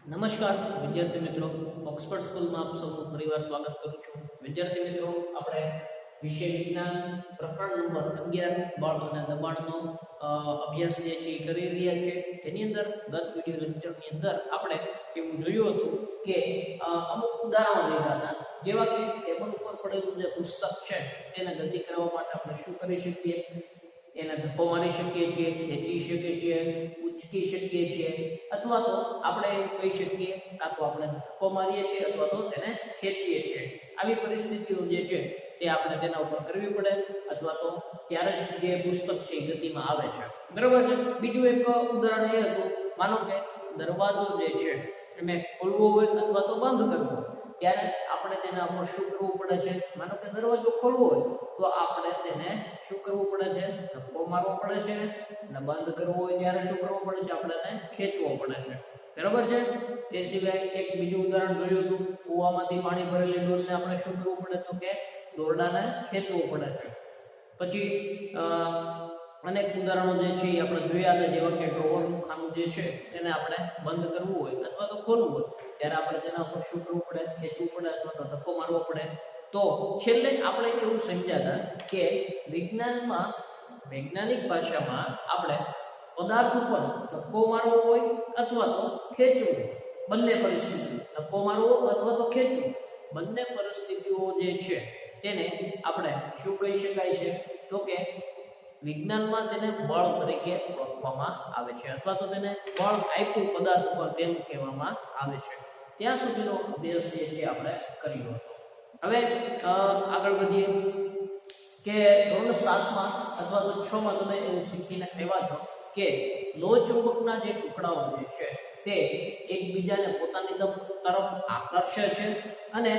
નમસ્કાર વિદ્યાર્થી મિત્રો, ઓક્સફર્ડ સ્કૂલમાં આપ સૌનું ફરીવાર સ્વાગત કરું છું. વિદ્યાર્થી મિત્રો, આપણે વિષય વિજ્ઞાન પ્રકરણ નંબર 11 બળ અને દબાણનો અભ્યાસ જે છે એ કરી રહ્યા છીએ. તેની અંદર ગત વિડિયો લેક્ચરની અંદર આપણે એવું જોયું હતું કે અમુક ઉદાહરણો લીધા હતા, જેવા કે ટેબલ ઉપર પડેલું જે પુસ્તક છે તેને ગતિ કરવા માટે આપણે શું કરી શકીએ? એને ધક્કો મારી શકીએ છીએ, ખેંચી શકીએ છીએ, ઉચકી શકીએ છીએ, અથવા તો આપણે એવું કહી શકીએ કાં તો આપણે ધક્કો મારીએ છીએ અથવા તો તેને ખેંચીએ છીએ. આવી પરિસ્થિતિઓ જે છે તે આપણે તેના ઉપર કરવી પડે, અથવા તો ત્યારે જ જે પુસ્તક છે એ ગતિમાં આવે છે. બરાબર છે. બીજું એક ઉદાહરણ એ હતું, માનો કે દરવાજો જે છે એને ખોલવો હોય અથવા તો બંધ કરવો હોય, ત્યારે આપણે તેના ઉપર શું કરવું પડે છે? માનો કે દરવાજો ખોલવો હોય તો આપણે તેને શું કરવું પડે છે? ધક્કો મારવો પડે છે. અને બંધ કરવો હોય ત્યારે શું કરવું પડે છે? આપણે તેને ખેંચવો પડે છે. બરાબર છે. તે સિવાય એક બીજું ઉદાહરણ જોયું હતું, કૂવામાંથી પાણી ભરેલી ડોલને આપણે શું કરવું પડે? તો કે દોરડાને ખેંચવું પડે છે. પછી અનેક ઉદાહરણો જે છે એ આપણે જોયા હતા, જેવા કે ડ્રોવરનું ખાનું જે છે તેને આપણે બંધ કરવું હોય અથવા તો ખોલવું હોય ત્યારે આપણે તેના ઉપર શું કરવું પડે? ખેંચવું પડે અથવા તો ધક્કો મારવો પડે. તો છેલ્લે આપણે એવું સમજ્યા હતા કે વિજ્ઞાનમાં, વૈજ્ઞાનિક ભાષામાં આપણે પદાર્થ ઉપર ધક્કો મારવો હોય અથવા તો ખેંચવું, બંને પરિસ્થિતિ, ધક્કો મારવો અથવા તો ખેંચવું, બંને પરિસ્થિતિઓ જે છે તેને આપણે શું કહી શકાય છે? તો કે વિજ્ઞાનમાં તેને બળ તરીકે ઓળખવામાં આવે છે, અથવા તો તેને બળ આપ્યું પદાર્થ ઉપર તેમ કહેવામાં આવે છે. ત્યાં સુધીનો અભ્યાસ જે છે આપણે કર્યો હતો. હવે આગળ વધીએ કે ધોરણ 7માં અથવા તો 6માં તમે એવું શીખીને આવ્યા છો કે લોહચુંબકના જે ટુકડાઓ જે છે તે એકબીજાને પોતાની તરફ આકર્ષે છે અને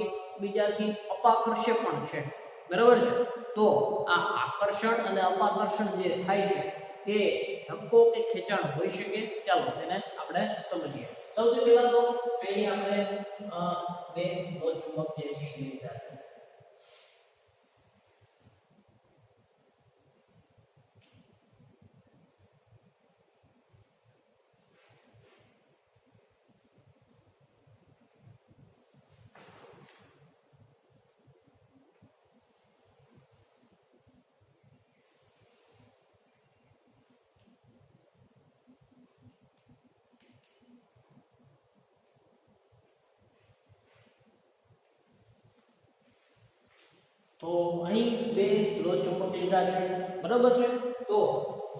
એકબીજાથી અપાકર્ષે પણ છે. બરાબર છે. તો આ આકર્ષણ અને અપાકર્ષણ જે થાય છે તે ધક્કો કે ખેંચાણ હોઈ શકે. ચાલો તેને આપણે સમજીએ. સૌથી પહેલા તો અહીં આપણે બે લોહચુંબક જે છે એ લીધા છે. તો અહીં બે લોહચુંબક લીધા છે. બરાબર છે. તો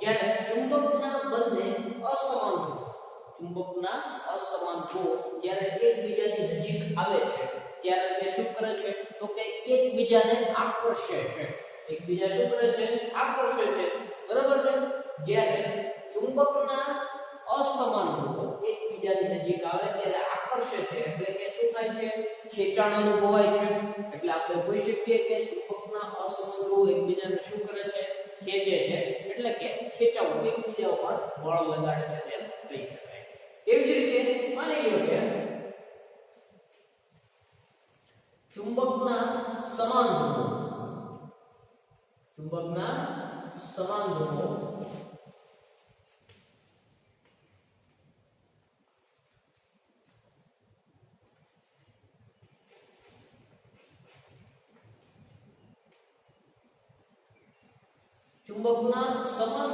જ્યારે ચુંબકના બંને અસમાન ધ્રુવો જ્યારે એકબીજાની નજીક આવે છે ત્યારે તે શું કરે છે? તો કે એકબીજાને આકર્ષે છે. એકબીજા શું કરે છે? આકર્ષે છે. બરાબર છે. જ્યારે ચુંબકના અસમાન ધ્રુવો એકબીજાની નજીક આવે ત્યારે આકર્ષે છે, એટલે કે શું થાય છે? ખેંચાણ અનુભવાય છે. એટલે આપણે કહી શકીએ કે ચુંબકના અસમાન ધ્રુવો એકબીજાને શું કરે છે? ખેંચે છે. એટલે કે ખેંચાવું, એકબીજા ઉપર બળ લગાડે છે તેમ કહી શકાય. એવી જ રીતે માની લો કે ચુંબકના સમાન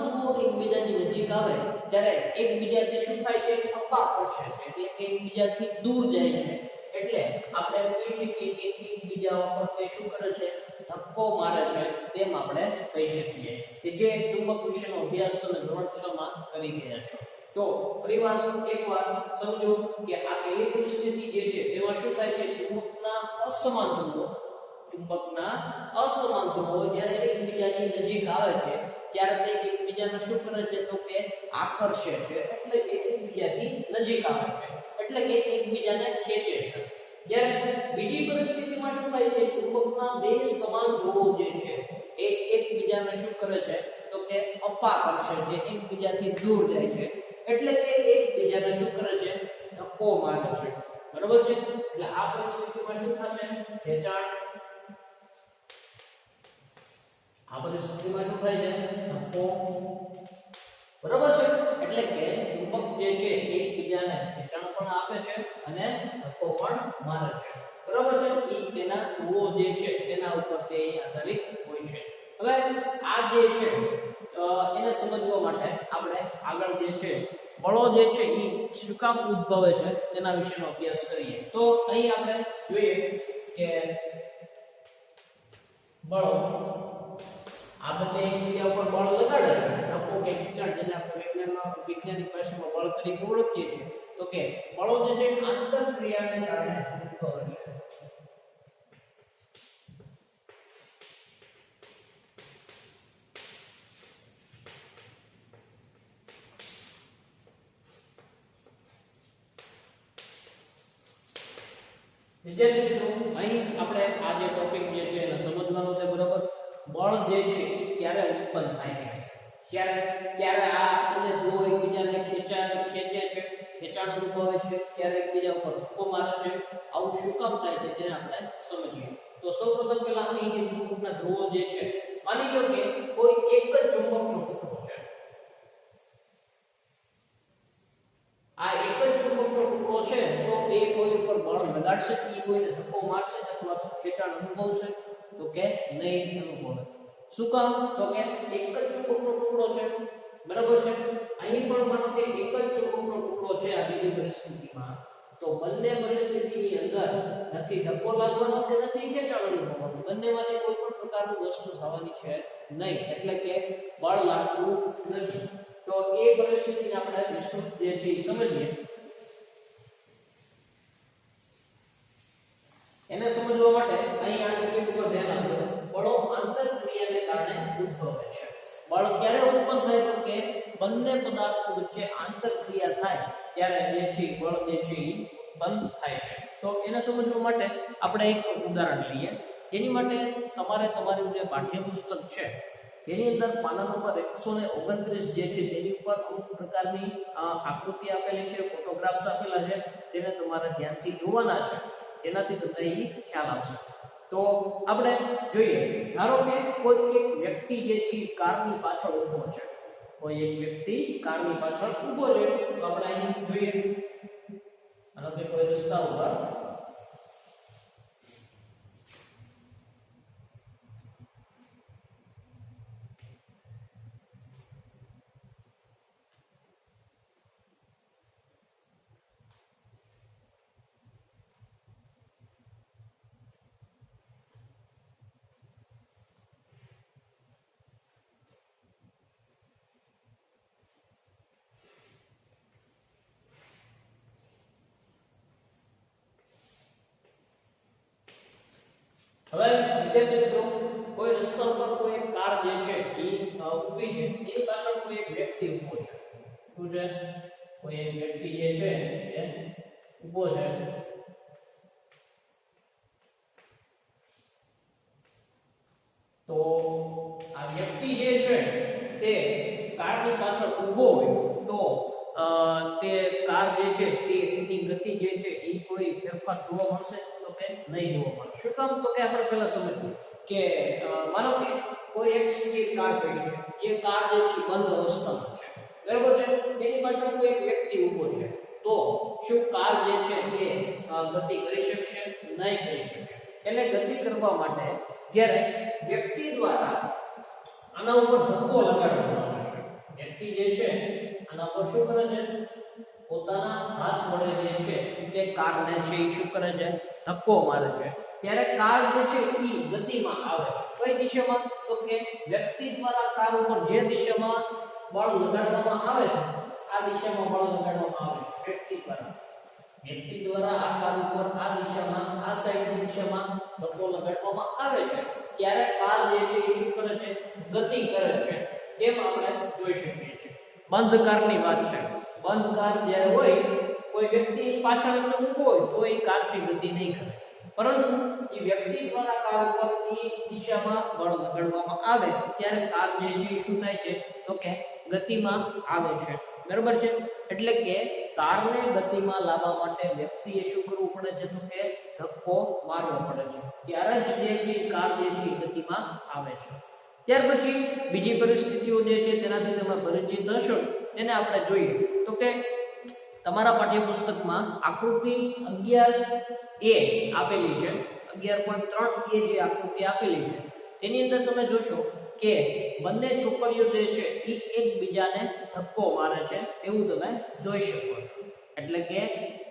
ધ્રુવો એકબીજાની નજીક આવે ત્યારે એકબીજાથી શું થાય છે? અપાકર્ષે છે. એટલે કે એકબીજાથી દૂર જાય છે. એટલે આપણે કહી શકીએ કે એકબીજા ઉપર તે શું કરે છે? ધક્કો મારે છે તેમ આપણે કહી શકીએ. કે જે ચુંબક વિશેનો અભ્યાસ તમે ધોરણ 6 માં કરી ગયા છો. તો પરિવાર એકવાર સમજો કે આ એવી પરિસ્થિતિ જે છે તેમાં શું થાય છે? ચુંબકના અસમાન ધ્રુવો જ્યારે એકબીજાની નજીક આવે છે ત્યારે તે એકબીજાને શું કરે છે? તો કે આકર્ષે છે. એટલે કે એકબીજાથી નજીક આવે છે, એટલે કે એકબીજાને ખેંચે છે. જ્યારે બીજી પરિસ્થિતિમાં શું થાય છે? ચુંબકના બે સમાન ધ્રુવો જે છે એ એકબીજાને શું કરે છે? તો કે અપાકર્ષે છે, એકબીજાથી દૂર જાય છે. એટલે કે એકબીજાને શું કરે છે? ધક્કો મારે છે. બરાબર છે. એટલે આ પરિસ્થિતિમાં શું થશે? ખેંચાણ. આ પરિસ્થિતિમાં શું થાય છે? ધક્કો. બરાબર છે. એટલે કે ચુંબક જે છે એકબીજાને ખેંચાણ પણ આપે છે અને ધક્કો પણ મારે છે, બરાબર છે. એ તેના ધ્રુવો જે છે તેના ઉપર તે આધારિત હોય છે. હવે આ જે છે એને સમજવા માટે આપણે આગળ જે છે બળો જે છે એ શું કામ ઉદ્ભવે છે તેના વિશેનો અભ્યાસ કરીએ. તો અહીં આપણે જોઈએ કે બળો આ બંને એકબીજા ઉપર બળ લગાડે છે, ધક્કો કે ખેંચાણ, જેને આપણે વૈજ્ઞાનિક ભાષામાં બળ તરીકે ઓળખીએ છીએ. તો કે બળો જે છે આંતરક્રિયાને કારણે ઉદ્ભવે છે. વિદ્યાર્થી મિત્રો, અહીં આપણે આ જે ટોપિક જે છે એને સમજવાનો છે, બરાબર. બળ જે છે એ ક્યારે ઉત્પન્ન થાય છે, ક્યારે આ બંને ધ્રુવો એકબીજાને ખેંચે છે, ખેંચાણ અનુભવે છે, ક્યારે એકબીજા ઉપર ધક્કો મારે છે, આવું શું કામ થાય છે તેને આપણે સમજીએ. તો સૌપ્રથમ પહેલા અહીં જે ચુંબકના ધ્રુવો જે છે, માની લો કે કોઈ એક જ ચુંબકનો ટુકડો છે. આ એક જ ચુંબકનો ટુકડો છે તો એ કોઈ ઉપર બળ લગાડશે, એ કોઈને ધક્કો મારશે અથવા તો ખેંચાણ અનુભવશે? તો કે નહીં અનુભવે. શું કામ? તો કે એક જ ચુંબકનો ટુકડો છે, બરાબર છે. અહીં પણ માનો કે એક જ ચુંબકનો ટુકડો છે આ બીજી પરિસ્થિતિમાં, તો બંને પરિસ્થિતિની અંદર નથી ધક્કો લાગવાનો કે નથી ખેંચાણ અનુભવવાનું, બંનેમાંથી કોઈ પણ પ્રકારનું વસ્તુ થવાની છે નહીં, એટલે કે બળ લાગતું નથી. તો એ પરિસ્થિતિને આપણે વિસ્તૃત જે છે સમજીએ. એને સમજવા માટે અહીં આ ટોપિક ઉપર ધ્યાન આપો. બળો આંતરક્રિયાને કારણે ઉદ્ભવે છે. બળ ક્યારે ઉત્પન્ન થાય? તો કે બંને પદાર્થો વચ્ચે આંતરક્રિયા થાય ત્યારે જે છે બળ જે છે ઉત્પન્ન થાય છે. તો એને સમજવા માટે આપણે એક ઉદાહરણ લઈએ. જેની માટે તમારે તમારું જે પાઠ્યપુસ્તક છે તેની અંદર પાના નંબર 129 જે છે તેની ઉપર અમુક પ્રકારની આકૃતિ આપેલી છે, ફોટોગ્રાફ્સ આપેલા છે, તેને તમારે ધ્યાનથી જોવાના છે, જેનાથી તમને એ ખ્યાલ આવશે. તો આપણે જોઈએ, ધારો કે કોઈ એક વ્યક્તિ જે છે કારની પાછળ ઊભો છે, કોઈ એક વ્યક્તિ કારની પાછળ ઊભો છે. તો આપણે અહીં જોઈએ, આનો કે કોઈ રસ્તા ઉપર હવે વિદ્યાર્થી મિત્રો, કોઈ રસ્તા ઉપર કોઈ એક કાર જે છે એ ઊભી છે, એની પાછળ કોઈ એક વ્યક્તિ ઊભો છે. શું છે? કોઈ એક વ્યક્તિ જે છે એ ઊભો છે. તો આ વ્યક્તિ જે છે તે કારની પાછળ ઊભો હોય તો તે કાર જે છે તેની ગતિ જે છે એ કોઈ ફેરફાર જોવા મળશે? તો કે નહીં જોવા મળે. શું કામ? તો કે આપણે પહેલા સમજીએ કે માનો કે કોઈ એક સ્થિર કાર પડી છે, એ કાર જે છે બંધ અવસ્થામાં છે, બરાબર છે. તેની પાછળ કોઈ એક વ્યક્તિ ઊભો છે, તો શું કાર જે છે એ ગતિ કરી શકશે? નહીં કરી શકે. એટલે ગતિ કરવા માટે જ્યારે વ્યક્તિ દ્વારા આના ઉપર ધક્કો લગાડવામાં આવે છે, વ્યક્તિ જે છે આના પર શું કરે છે? પોતાના હાથ વડે જે છે તે કારને છે એ શું કરે છે? ધક્કો મારે છે. ત્યારે કાર જે છે એ ગતિમાં આવે છે. કઈ દિશામાં? તો કે વ્યક્તિ દ્વારા કાર ઉપર જે દિશામાં બળ લગાડવામાં આવે છે આ દિશામાં બળ લગાડવામાં આવે છે. વ્યક્તિ દ્વારા આ કાર ઉપર આ દિશામાં, આ સાઈડની દિશામાં ધક્કો લગાડવામાં આવે છે, ત્યારે કાર જે છે એ શું કરે છે? ગતિ કરે છે. તેમ આપણે જોઈ શકીએ છીએ. બંધ કારની વાત છે. બંધ કાર જ્યારે હોય, કોઈ વ્યક્તિ પાછળ એમને ઊભો હોય તો એ કારથી ગતિ નહીં કરે, પરંતુ એ વ્યક્તિ દ્વારા કાર ઉપર એ દિશામાં બળ લગાડવામાં આવે ત્યારે કાર જે છે શું થાય છે? તો કે ગતિમાં આવે છે, બરાબર છે. એટલે કે કારને ગતિમાં લાવવા માટે વ્યક્તિએ શું કરવું પડે છે? તો કે ધક્કો મારવો પડે છે, ત્યારે જ જે છે કાર જે છે ગતિમાં આવે છે. ત્યાર પછી બીજી પરિસ્થિતિઓ જે છે તેનાથી તમે પરિચિત હશો, તેને આપણે જોઈએ. તો કે તમારા પાઠ્યપુસ્તકમાં આકૃતિ 11A આપેલી છે. 11.3A જે આકૃતિ આપેલી છે તેની અંદર તમે જોશો કે બંને છોકરીઓ જે છે એ એકબીજાને ધક્કો મારે છે એવું તમે જોઈ શકો છો. એટલે કે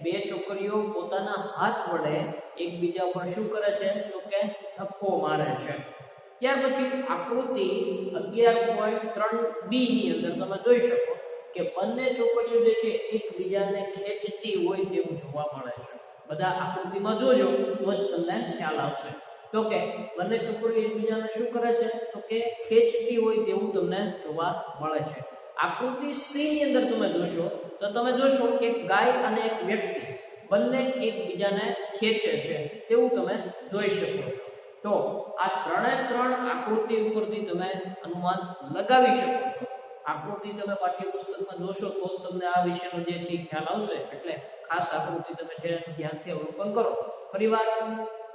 બે છોકરીઓ પોતાના હાથ વડે એકબીજા પર શું કરે છે તો કે ધક્કો મારે છે. ત્યાર પછી આકૃતિ 11.3B ની અંદર તમે જોઈ શકો કે બંને છોકરીઓ જે છે એકબીજાને ખેંચતી હોય તેવું જોવા મળે છે. બધા આકૃતિમાં જોજો તો જ તમને ખ્યાલ આવશે. તો કે બંને છોકરીઓ એકબીજાને શું કરે છે તો કે ખેંચતી હોય તેવું તમને જોવા મળે છે. આકૃતિ C ની અંદર તમે જોશો તો તમે જોશો કે ગાય અને એક વ્યક્તિ બંને એકબીજાને ખેંચે છે તેવું તમે જોઈ શકો છો. તો આ ત્રણ આકૃતિ ઉપરથી તમે અનુમાન લગાવી શકો છો. આકૃતિ તમે પાઠ્યપુસ્તકમાં જોશો તો તમને આ વિષયનો જે છે ખ્યાલ આવશે. એટલે ખાસ આકૃતિ તમે છે ધ્યાનથી અવલોકન કરો. ફરીવાર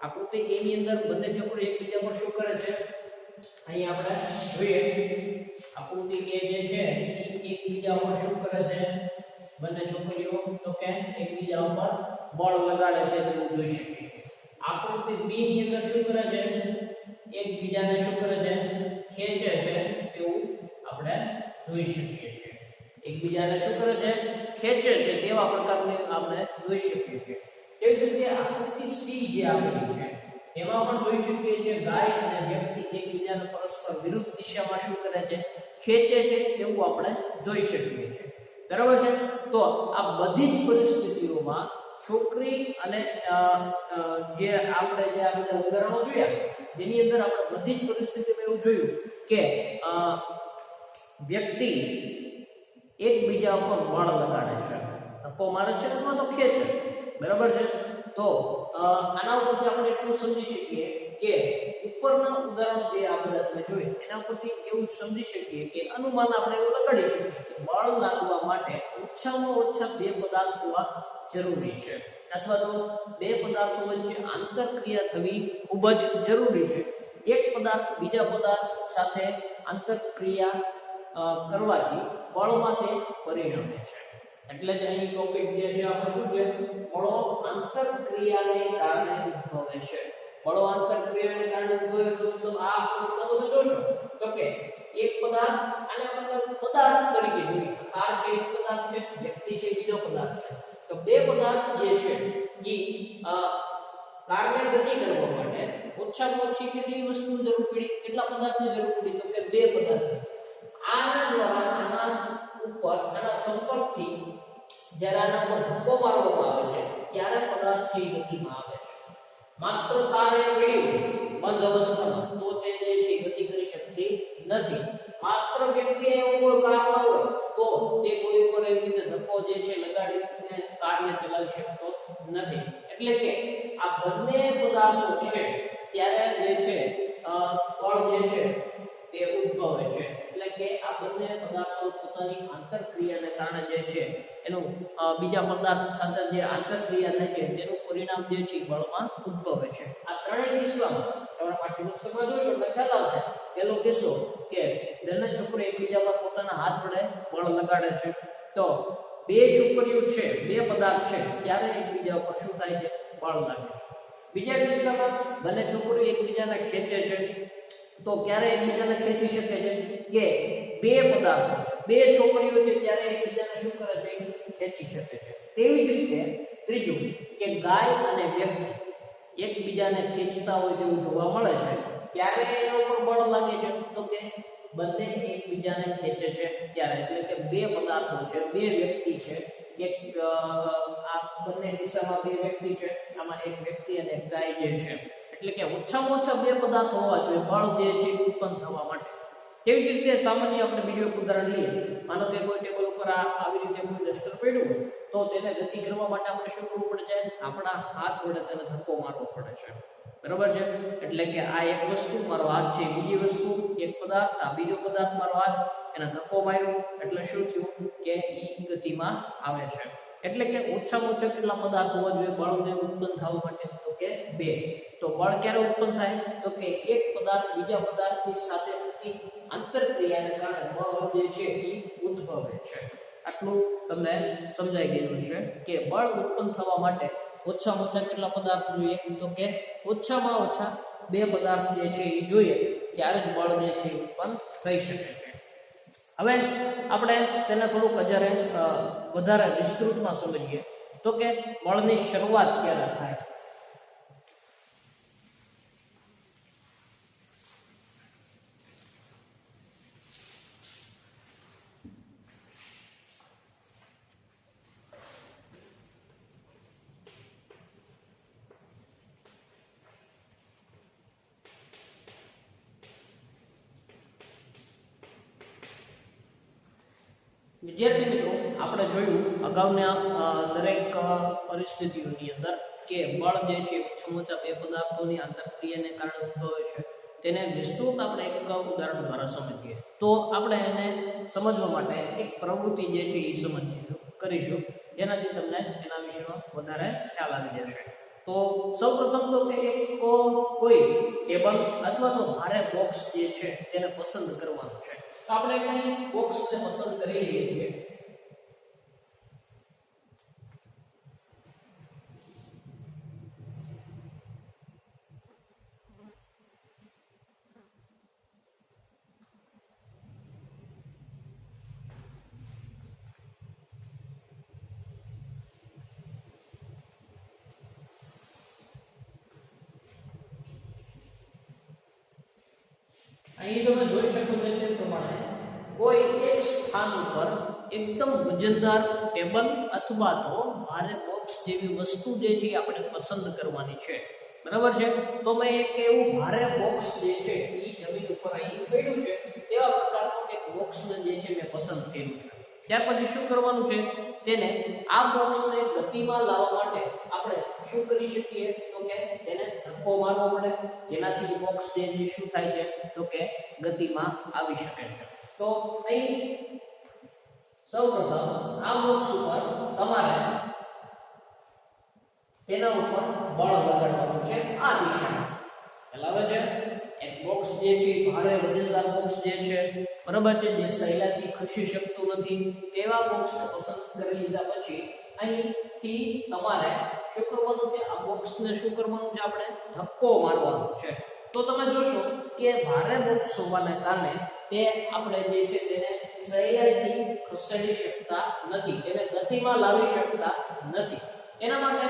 આકૃતિ A ની અંદર બંને છોકરીઓ એકબીજા પર શું કરે છે અહીં આપણે જોઈએ. આકૃતિ A જે છે એકબીજા પર શું કરે છે બંને છોકરીઓ તો કે એકબીજા ઉપર બળ લગાડે છે તેવું જોઈ શકીએ. આકૃતિ B ની અંદર શું કરે છે એકબીજાને શું કરે છે ખેંચે છે તેવું આપણે જોઈ શકીએ છીએ. એકબીજાને શું કરે છે ખેંચે છે તેવા પ્રકારની આપણે જોઈ શકીએ છીએ. તેવી જ રીતે આકૃતિ C જે આપેલી છે એમાં પણ જોઈ શકીએ છીએ ગાય અને વ્યક્તિ એકબીજાને પરસ્પર વિરુદ્ધ દિશામાં શું કરે છે ખેંચે છે તેવું આપણે જોઈ શકીએ છીએ. બરાબર છે. તો આ બધી જ પરિસ્થિતિઓમાં છોકરી અને જે આપણે જે આ બધા ઉદાહરણો જોયા જેની અંદર આપણે બધી જ પરિસ્થિતિમાં એવું જોયું કે વ્યક્તિ એકબીજા ઉપર બળ લગાડે છે, ધક્કો મારે છે અથવા તો ખેંચે. બરાબર છે. તો આના ઉપરથી આપણે એટલું સમજી શકીએ કે ઉપરના ઉદાહરણો જે આપણે તમે જોઈ એના પરથી એવું સમજી શકીએ કે અનુમાન આપણે એવું લગાડી શકીએ કે બળ લાગવા માટે ઓછામાં ઓછા બે પદાર્થ હોવા જરૂરી છે અથવા તો બે પદાર્થો વચ્ચે આંતરક્રિયા થવી ખૂબ જ જરૂરી છે. એક પદાર્થ બીજા પદાર્થ સાથે આંતરક્રિયા કરવાથી બળમાં તે પરિણમે છે. એટલે જ અહીં ટોપિક જે છે આપણે શું છે બળો આંતરક્રિયાને કારણે ઉદ્ભવે છે. બળો આંતરક્રિયાને કારણે ઉદ્ભવે તો આ તમે જોશો તો કે એક પદાર્થ આને આપણે પદાર્થ તરીકે જોઈએ. કાર છે એક પદાર્થ છે, વ્યક્તિ છે બીજો પદાર્થ છે. તો બે પદાર્થ જે છે એ કારને ગતિ કરવા માટે ઓછામાં ઓછી કેટલી વસ્તુની જરૂર પડી, કેટલા પદાર્થની જરૂર પડી તો કે બે પદાર્થ. આના દ્વારા આના ઉપર આના સંપર્કથી જ્યારે આના ઉપર ધક્કો મારવામાં આવે છે ત્યારે પદાર્થ છે ગતિમાં આવે છે. માત્ર તારે પડી બંધ અવસ્થામાં તો તે જે છે ગતિ કરી શકતી નથી. માત્ર વ્યક્તિએ ઉપર કાર ન હોય તો તે કોઈ ઉપર એવી રીતે ધક્કો જે છે લગાડીને કારને ચલાવી શકતો નથી. એટલે કે આ બંને પદાર્થો છે ત્યારે જે છે બળ જે છે તે ઉદ્ભવે છે. એટલે કે આ બંને પદાર્થો પોતાની આંતરક્રિયાને કારણે જે છે એનું બીજા પદાર્થ સાથે જે આંતરક્રિયા થાય છે તેનું પરિણામ જે છે બળમાં ઉદ્ભવે છે. આ ત્રણેય કિસ્સામાં તમારા પાઠ્યપુસ્તકમાં જોશો એટલે ખ્યાલ આવશે. પહેલો કિસ્સો કે બંને છોકરીઓ એકબીજા પર પોતાના હાથ વડે બળ લગાડે છે. તો બે છોકરીઓ છે બે પદાર્થ છે ત્યારે એકબીજા પર શું થાય છે બળ લાગે છે. બીજા કિસ્સામાં બંને છોકરીઓ એકબીજાને ખેંચે છે. તો ક્યારે એકબીજાને ખેંચી શકે છે કે બે પદાર્થો છે બે છોકરીઓ છે ત્યારે એકબીજાને શું કરે છે ખેંચી શકે છે. તેવી જ રીતે ત્રીજું કે ગાય અને વ્યક્તિ એકબીજાને ખેંચતા હોય તેવું જોવા મળે છે ત્યારે એના ઉપર બળ લાગે છે તો કે બંને એકબીજાને ખેંચે છે ત્યારે. એટલે કે બે પદાર્થો છે બે વ્યક્તિ છે એક આ બંને દિશામાં બે વ્યક્તિ છે આમાં એક વ્યક્તિ અને એક ગાય જે છે. એટલે કે ઓછામાં ઓછા બે પદાર્થ હોવા જોઈએ બળ જે છે ઉત્પન્ન થવા માટે. તેવી જ રીતે સામાન્ય આપણે બીજું એક ઉદાહરણ લઈએ. માનો કે કોઈ ટેબલ ઉપર આવી રીતે કોઈ ડસ્ટર પડ્યું હોય તો તેને ગતિ કરવા માટે આપણે શું કરવું પડે છે આપણા હાથ વડે તેને ધક્કો મારવો પડે છે. બરાબર છે. એટલે કે આ એક વસ્તુ મારો હાથ છે, બીજી વસ્તુ એક પદાર્થ આ બીજો પદાર્થ મારો હાથ એને ધક્કો માર્યો એટલે શું થયું કે ઈ ગતિમાં આવે છે. એટલે કે ઓછામાં ઓછા કેટલા પદાર્થ હોવા જોઈએ બળને ઉત્પન્ન થવા માટે તો કે બે. તો બળ ક્યારે ઉત્પન્ન થાય તો કે એક પદાર્થ બીજા પદાર્થની સાથે થતી આંતરક્રિયાને કારણે બળ જે છે એ ઉદ્ભવે છે. આટલું તમને સમજાઈ ગયેલું છે કે બળ ઉત્પન્ન થવા માટે ઓછામાં ઓછા કેટલા પદાર્થ જોઈએ, તો કે ઓછામાં ઓછા 2 પદાર્થ જે છે એ જોઈએ, ત્યારે જ બળ જે છે ઉત્પન્ન થઈ શકે છે. હવે આપણે તેને થોડુંક વધારે વિસ્તૃતમાં સમજીએ તો કે બળની શરૂઆત ક્યારે થાય. વિદ્યાર્થી મિત્રો, આપણે જોયું અગાઉના દરેક પરિસ્થિતિઓની અંદર કે બળ જે છે ઓછામાં ઓછા 2 પદાર્થોની આંતરક્રિયાને કારણે ઉદ્ભવે છે. તેને વિસ્તૃત આપણે એક ઉદાહરણ દ્વારા સમજીએ તો આપણે એને સમજવા માટે એક પ્રવૃત્તિ જે છે એ કરીશું, જેનાથી તમને એના વિશેનો વધારે ખ્યાલ આવી જશે. તો સૌપ્રથમ તો કે કોઈ ટેબલ અથવા તો ભારે બોક્સ જે છે તેને પસંદ કરવાનું છે. તો આપણે અહીં બોક્સને પસંદ કરી લઈએ છીએ. અહીં તમે જોઈ શકો છો તે પ્રમાણે કોઈ એક સ્થાન ઉપર એકદમ વજનદાર ટેબલ અથવા તો ભારે બોક્સ જેવી વસ્તુ જે છે આપણે પસંદ કરવાની છે. બરાબર છે. તો મેં એક એવું ભારે બોક્સ જે છે એ જમીન ઉપર અહીં પડ્યું છે તેવા પ્રકારનું એક બોક્સને જે છે મેં પસંદ કર્યું છે. ત્યાર પછી શું કરવાનું છે, તેને આ બોક્સને ગતિમાં લાવવા માટે આપણે શું કરી શકીએ તો કે તેને ધક્કો મારવો પડે, જેનાથી બોક્સ જે છે શું થાય છે તો કે ગતિમાં આવી શકે છે. તો અહીં સૌપ્રથમ આ બોક્સ ઉપર તમારે તેના ઉપર બળ લગાડવાનું છે આ દિશામાં. ચલાવે છે એક બોક્સ જે છે ભારે વજનદાર બોક્સ જે છે, બરાબર છે, જે સહેલાથી ખસી શકતું નથી તેવા બોક્સને પસંદ કરી લીધા પછી અહીંથી તમારે શું કરવાનું છે, આ બોક્સને શું કરવાનું છે, આપણે ધક્કો મારવાનો છે. તો તમે જોશો કે ભારે બોક્સ હોવાને કારણે તે આપણે જે છે તેને સહેલાઈથી ખસેડી શકતા નથી, તેને ગતિમાં લાવી શકતા નથી. એના માટે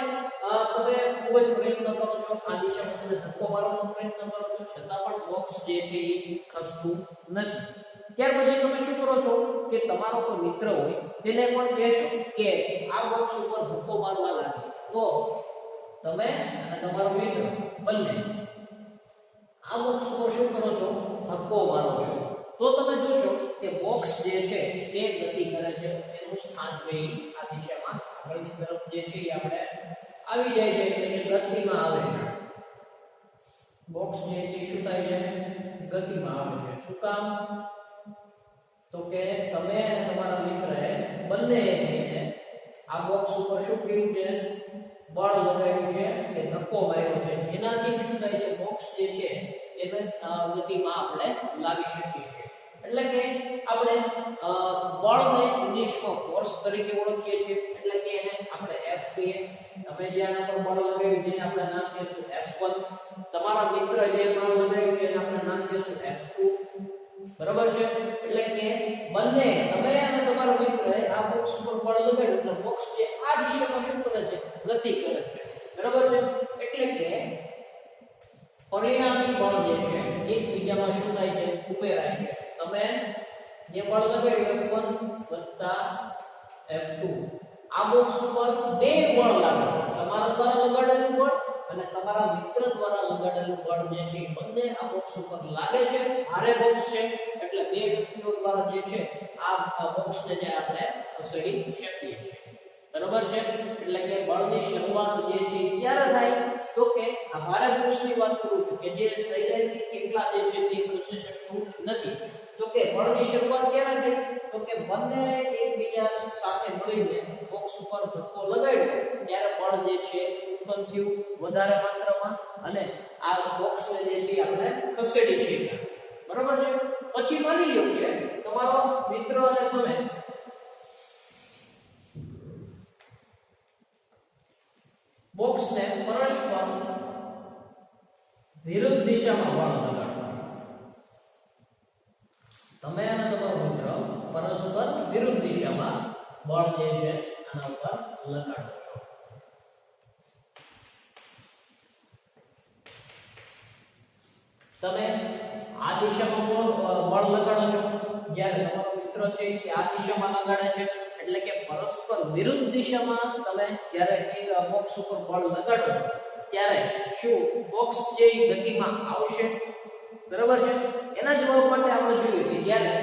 તમે ખૂબ જ પ્રયત્ન કરો છો, આ દિશામાં તમે ધક્કો મારવાનો પ્રયત્ન કરો છો, છતાં પણ બોક્સ જે છે એ ખસતું નથી. ત્યાર પછી તમે શું કરો છો કે તમારો કોઈ મિત્ર હોય તેને પણ કહેશો કે આ બોક્સ ઉપર ધક્કો મારવા લાગે. તો તમે અને તમારો મિત્ર બંને આ બોક્સ ઉપર શું કરો છો, ધક્કો મારો છો. તો તમે જોશો કે બોક્સ જે છે તે ગતિ કરે છે, તેનું સ્થાન છે આ દિશામાં આગળની તરફ જે છે એ આપણે આવી જાય છે, એટલે ગતિમાં આવે છે. બોક્સ જે છે શું થાય છે, ગતિમાં આવે છે. શું કામ, તો કે તમે અને તમારા મિત્રએ બંને આ બોક્સ ઉપર શું કર્યું છે, બળ લગાવ્યું છે કે ધક્કો માર્યો છે. એનાથી શું થાય છે, બોક્સ જે છે એને ગતિમાં આપણે લાવી શકીએ છીએ. એટલે કે આપણે બળને ઇંગ્લિશમાં ફોર્સ તરીકે ઓળખીએ છીએ, એટલે કે એને આપણે F કહીએ. તમે જે આના પર બળ લગાવ્યું છે એને આપણે નામ કહીશું F1. તમારા મિત્ર જે બળ લગાવ્યું છે એને આપણે નામ કહીશું F2. બરાબર છે. એટલે કે બંને તમે અને તમારો મિત્ર આ બોક્સ ઉપર બળ લગાડ્યું એટલે બોક્સ જે આ દિશામાં શું કરે છે, ગતિ કરે છે. બરાબર છે. એટલે કે પરિણામી બળ જે છે એકબીજામાં શું થાય છે, ઉમેરાય છે. તમે જે બળ લગાડ્યું F1 F2, આ બોક્સ ઉપર બે બળ લાગે છે, તમારા દ્વારા લગાડેલું બળ અને તમારા મિત્ર દ્વારા લગાડેલું બળ જે છે બંને આ બોક્સ ઉપર લાગે છે. ભારે બોક્સ છે એટલે બે વ્યક્તિઓ દ્વારા જે છે આ બોક્સને જે આપણે ખસેડી શકીએ છીએ. બરાબર છે. એટલે કે બળની શરૂઆત જે છે ક્યારે થાય, તો કે આ ભારે બોક્સની વાત કરું છું કે જે સહેલાઈથી કેટલા જે છે તે ખસી શકતું નથી. તો કે બળની શરૂઆત ક્યારે થઈ, તો કે બંને એકબીજા સાથે મળીને બોક્સ ઉપર ધક્કો લગાડ્યો ત્યારે બળ જે છે ઉત્પન્ન થયું વધારે માત્રામાં અને આ બોક્સને જે છે આપણે ખસેડી છીએ. બરાબર છે. પછી માની લો કે તમારો મિત્ર અને તમે દિશામાં બળ લગાડવાનું. તમે અને તમારો મિત્ર પરસ્પર વિરુદ્ધ દિશામાં બળ જે છે આના ઉપર લગાડો છો. તમે આ દિશામાં બળ લગાડો છો, જ્યારે તમારો મિત્ર છે કે આ દિશામાં લગાડે છે, એટલે કે પરસ્પર વિરુદ્ધ દિશામાં તમે જ્યારે એક બોક્સ ઉપર બળ લગાડો છો ત્યારે શું બોક્સ જે ગતિમાં આવશે? બરાબર છે. એના જવાબ માટે આપણે જોયું કે જ્યારે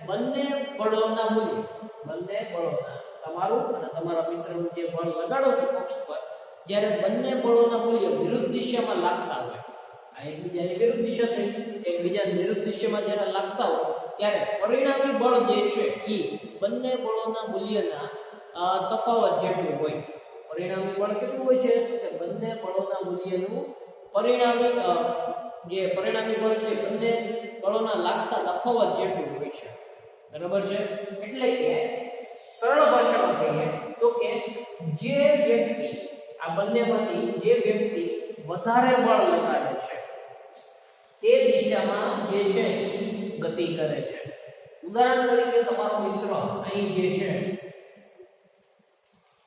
બંને બળોના મૂલ્ય, બંને બળોના, તમારું અને તમારા મિત્રનું જે બળ લગાડો છો બોક્સ પર, જ્યારે બંને બળોના મૂલ્ય વિરુદ્ધ દિશામાં લાગતા હોય, આ એકબીજાની વિરુદ્ધ દિશા થઈ, એકબીજાની વિરુદ્ધ દિશામાં જ્યારે લાગતા હોય ત્યારે પરિણામી બળ જે છે એ બંને બળોના મૂલ્યના તફાવત જેટલું હોય. પરિણામી બળ કેટલું હોય છે? તો કે બંને બળોના મૂલ્યનું પરિણામી જે પરિણામી બળ છે બંને બળોના લાગતા તફાવત જેટલું હોય છે. બરાબર છે. એટલે કે સરળ ભાષામાં કહીએ તો કે જે વ્યક્તિ આ બંનેમાંથી જે વ્યક્તિ વધારે બળ લગાડે છે તે દિશામાં જે છે એ ગતિ કરે છે. ઉદાહરણ તરીકે તમારો મિત્ર અહીં જે છે,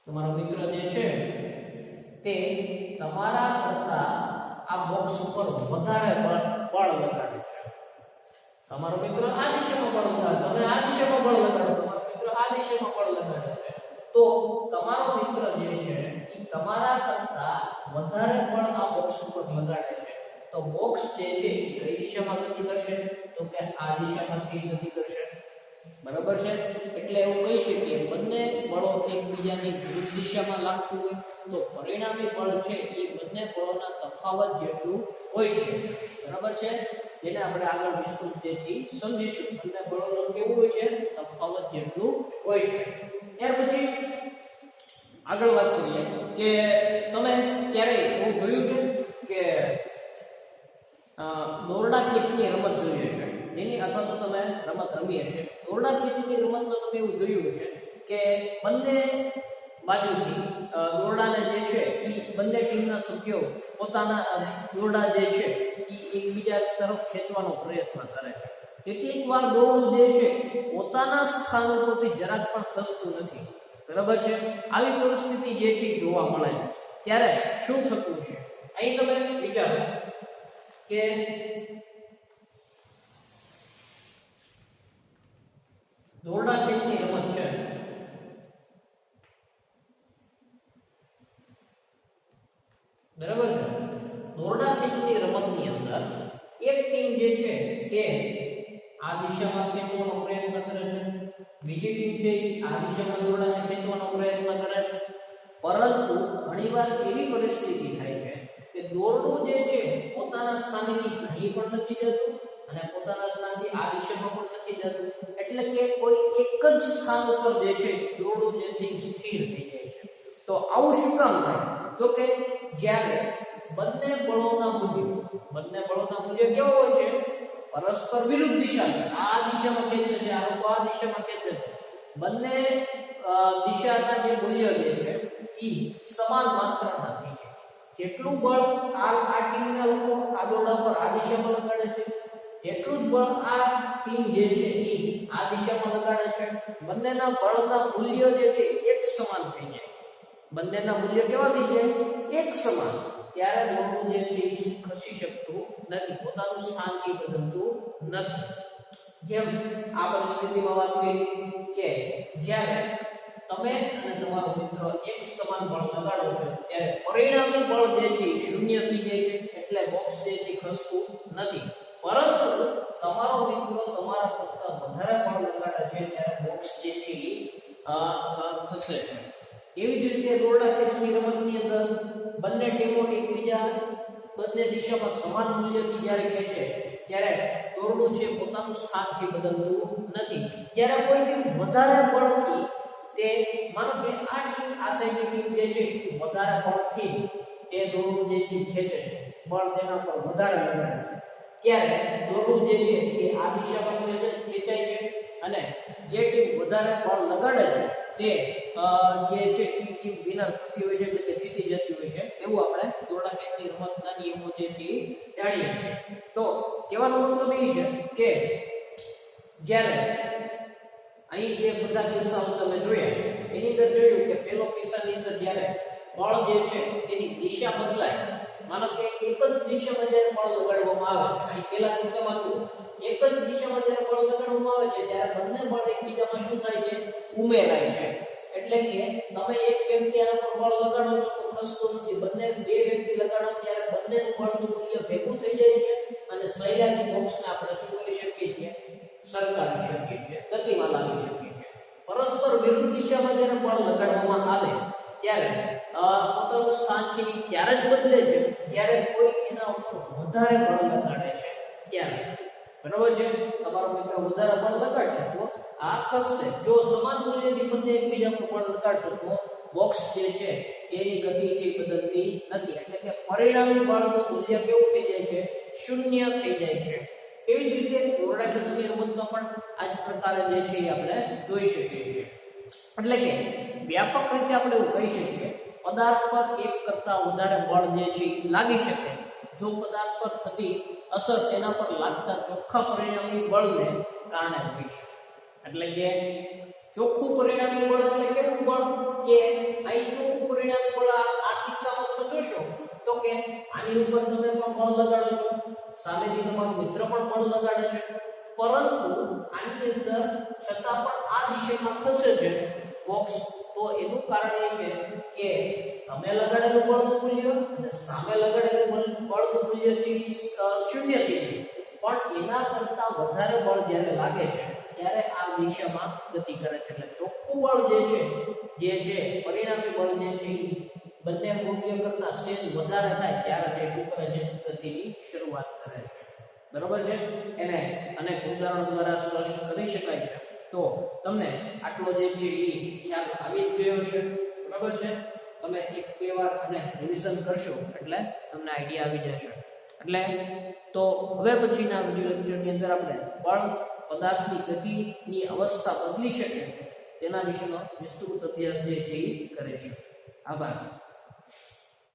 તમારો મિત્ર જે છે તે તમારા કરતા આ બોક્સ ઉપર વધારે બળ લગાડે છે. તમારો મિત્ર આ દિશામાં બળ લગાડે, તમે આ દિશામાં બળ લગાડો, તમારો મિત્ર આ દિશામાં બળ લગાડે છે, તો તમારો મિત્ર જે છે એ તમારા કરતા વધારે બળ આ બોક્સ ઉપર લગાડે છે. તો બોક્સ જે છે એ કઈ દિશામાં ગતિ કરશે? તો કે આ દિશામાંથી ગતિ કરશે. બરાબર છે. એટલે એવું કહી શકીએ બંને બળો એકબીજાની વિરુદ્ધ દિશામાં લાગતું હોય તો પરિણામી બળ છે એ બંને બળોના તફાવત જેટલું હોય છે. બરાબર છે. જેને આપણે આગળ વિસ્તૃત જે છે સમજીશું. બંને બળોનું કેવું હોય છે? તફાવત જેટલું હોય છે. ત્યાર પછી આગળ વાત કરીએ કે તમે ક્યારેય એવું જોયું છે કે દોરડા ખેંચની રમત જોઈએ છે એની, અથવા તો તમે રમત રમી હશે. દોરડા ખેંચની રમતમાં તમે એવું જોયું છે કે બંને બાજુથી દોરડાને જે છે એ બંને ટીમના સભ્યો પોતાના દોરડા જે છે એ એકબીજા તરફ ખેંચવાનો પ્રયત્ન કરે છે. કેટલીક વાર દોરડું જે છે પોતાના સ્થાન ઉપરથી જરાક પણ ખસતું નથી. બરાબર છે. આવી પરિસ્થિતિ જે છે જોવા મળે છે. ત્યારે શું થતું છે? અહીં તમે વિચારો કે દોરડા ખેંચની રમત છે. બરાબર છે. દોરડા ખેંચની રમતની અંદર એક ટીમ જે છે એ આ દિશામાં ખેંચવાનો પ્રયત્ન કરે છે, બીજી ટીમ છે આ દિશામાં દોરડાને ખેંચવાનો પ્રયત્ન કરે છે. પરંતુ ઘણીવાર એવી પરિસ્થિતિ થાય છે કે દોરડું જે છે પોતાના સ્થાનેથી અહીં પણ નથી જતું અને પોતાના સ્થાનથી આ દિશામાં પણ નથી જતું. એટલે કે કોઈ એક જ સ્થાન ઉપર જે છે દોરડું જે છે સ્થિર થઈ જાય છે. તો આવું શું કામ થાય? તો કે જ્યારે બંને બળોના મૂલ્ય કેવો હોય છે? પરસ્પર વિરુદ્ધ દિશામાં. આ દિશામાં ખેંચે છે, આ લોકો આ દિશામાં ખેંચે છે. બંને દિશાના જે મૂલ્ય જે છે એ સમાન માત્રાના થઈ જાય. જેટલું બળ આ ટીમના લોકો આ દોરડા પર આ દિશામાં લગાડે છે, એટલું જ બળ આ ટીમ જે છે એ આ દિશામાં લગાડે છે. બંનેના બળના મૂલ્ય જે છે એક સમાન થઈ જાય. બંનેના મૂલ્ય કેવા થઈ જાય? એક સમાન. ત્યારે દોરડું જે છે ખસી શકતું નથી, પોતાનું સ્થાનથી બદલતું નથી. જેમ આ પરિસ્થિતિમાં વાત કરી કે જ્યારે તમે અને તમારો મિત્ર એક સમાન બળ લગાડો છો ત્યારે પરિણામી બળ જે છે શૂન્ય થઈ જાય છે. એટલે બોક્સ જે છે ખસતું નથી. પરંતુ તમારો મિત્ર તમારા કરતા વધારે બળ લગાડે છે ત્યારે બોક્સ જે છે ખસે છે. એવી જ રીતે દોરડા ખેંચની રમતની અંદર બંને ટીમો એકબીજા બંને દિશામાં સમાન મૂલ્યથી જ્યારે ખેંચે ત્યારે દોરડું છે પોતાનું સ્થાનથી બદલતું નથી. જ્યારે કોઈ ટીમ વધારે બળથી, તે માનો કે આ ટીમ આ સાઈડની ટીમ જે છે વધારે બળથી એ દોરડું જે છે ખેંચે છે, બળ તેના પર વધારે લગાડે, ત્યારે દોરડું જે છે એ આ દિશામાં ખેંચાય છે અને જે ટીમ વધારે બળ લગાડે છે તે જે છે એ ટીમ વિનર થતી હોય છે, એટલે કે જીતી જતી હોય છે. એવું આપણે દોરડા ખેંચની રમતના નિયમો જે છે એ જાણીએ છીએ. તો કહેવાનો મતલબ એ છે કે જ્યારે અહીં જે બધા કિસ્સાઓ તમે જોયા એની અંદર જોયું કે પહેલો કિસ્સાની અંદર જ્યારે બળ જે છે એની દિશા બદલાય, માનો કે એક જ દિશામાં જ્યારે બળ લગાડવામાં આવે છે, અહીં પહેલા કિસ્સામાં તો એક જ દિશામાં જ્યારે બળ લગાડવામાં આવે છે ત્યારે બંને બળ એકબીજામાં શું થાય છે, ઉમેરાય છે. એટલે કે તમે એક વ્યક્તિ આના પર બળ લગાડો છો તો ખસતો નથી, બે વ્યક્તિ લગાડો ત્યારે બંનેનું બળનું મૂલ્ય ભેગું થઈ જાય છે અને સહેલાઈથી બોક્સને આપણે શું કરી શકીએ છીએ, સરકાવી શકીએ છીએ, ગતિમાં લાવી શકીએ છીએ. પરસ્પર વિરુદ્ધ દિશામાં જ્યારે બળ લગાડવામાં આવે ત્યારે પોતાનું સ્થાન છે ત્યારે જ બદલે છે ત્યારે કોઈ એના ઉપર વધારે બળ લગાડે છે ત્યારે. બરાબર છે, તમારો મિત્ર વધારે બળ લગાડશે તો આ ખસશે. જો સમાન મૂલ્યથી બંને એકબીજા પર બળ લગાડશો તો બોક્સ જે છે એની ગતિ છે એ બદલતી નથી, એટલે કે પરિણામી બળનું મૂલ્ય કેવું થઈ જાય છે, શૂન્ય થઈ જાય છે. એવી જ રીતે દોરડા ખેંચની રમતમાં પણ આ જ પ્રકારે જે છે એ આપણે જોઈ શકીએ છીએ. એટલે કે વ્યાપક રીતે આપણે એવું કહી શકીએ પદાર્થ પર એક કરતા વધારે બળ જે છે લાગી શકે જો પદાર્થ પર થતી અસર તેના પર લાગતા ચોખ્ખા પરિણામી બળને કારણે હોય છે. એટલે કે ચોખ્ખું પરિણામી બળ એટલે કેવું બળ કે અહીં ચોખ્ખું પરિણામી બળ આ કિસ્સામાં તમે જોશો તો કે આની ઉપર તમે પણ બળ લગાડો છો, સામેથી તમારો મિત્ર પણ બળ લગાડે છે, પરંતુ આની અંદર છતાં પણ આ દિશામાં ખસે છે બોક્સ, તો એનું કારણ એ છે કે તમે લગાડેલું બળનું મૂલ્ય અને સામે લગાડેલું બળનું મૂલ્ય છે શૂન્ય થઈ ગયું, પણ એના કરતા વધારે બળ જ્યારે લાગે છે ત્યારે આ દિશામાં ગતિ કરે છે. એટલે ચોખ્ખું બળ જે છે પરિણામી બળ જે છે બંને મૂલ્ય કરતા સેજ વધારે થાય ત્યારે તે શું કરે છે, ગતિની શરૂઆત કરે છે. બરોબર છે, એને અનેક ઉદાહરણો દ્વારા સ્પષ્ટ કરી શકાય છે. તો તમને આટલો જે છે એ ખ્યાલ આવી જ ગયો છે. બરાબર છે, તમે એક બે વાર અને રિવિઝન કરશો એટલે તમને આઈડિયા આવી જશે. એટલે તો હવે પછીના વિડિયો લેક્ચરની અંદર આપણે બળ પદાર્થની ગતિની અવસ્થા બદલી શકે તેના વિશેનો વિસ્તૃત અભ્યાસ જે છે એ કરીશું. આભાર.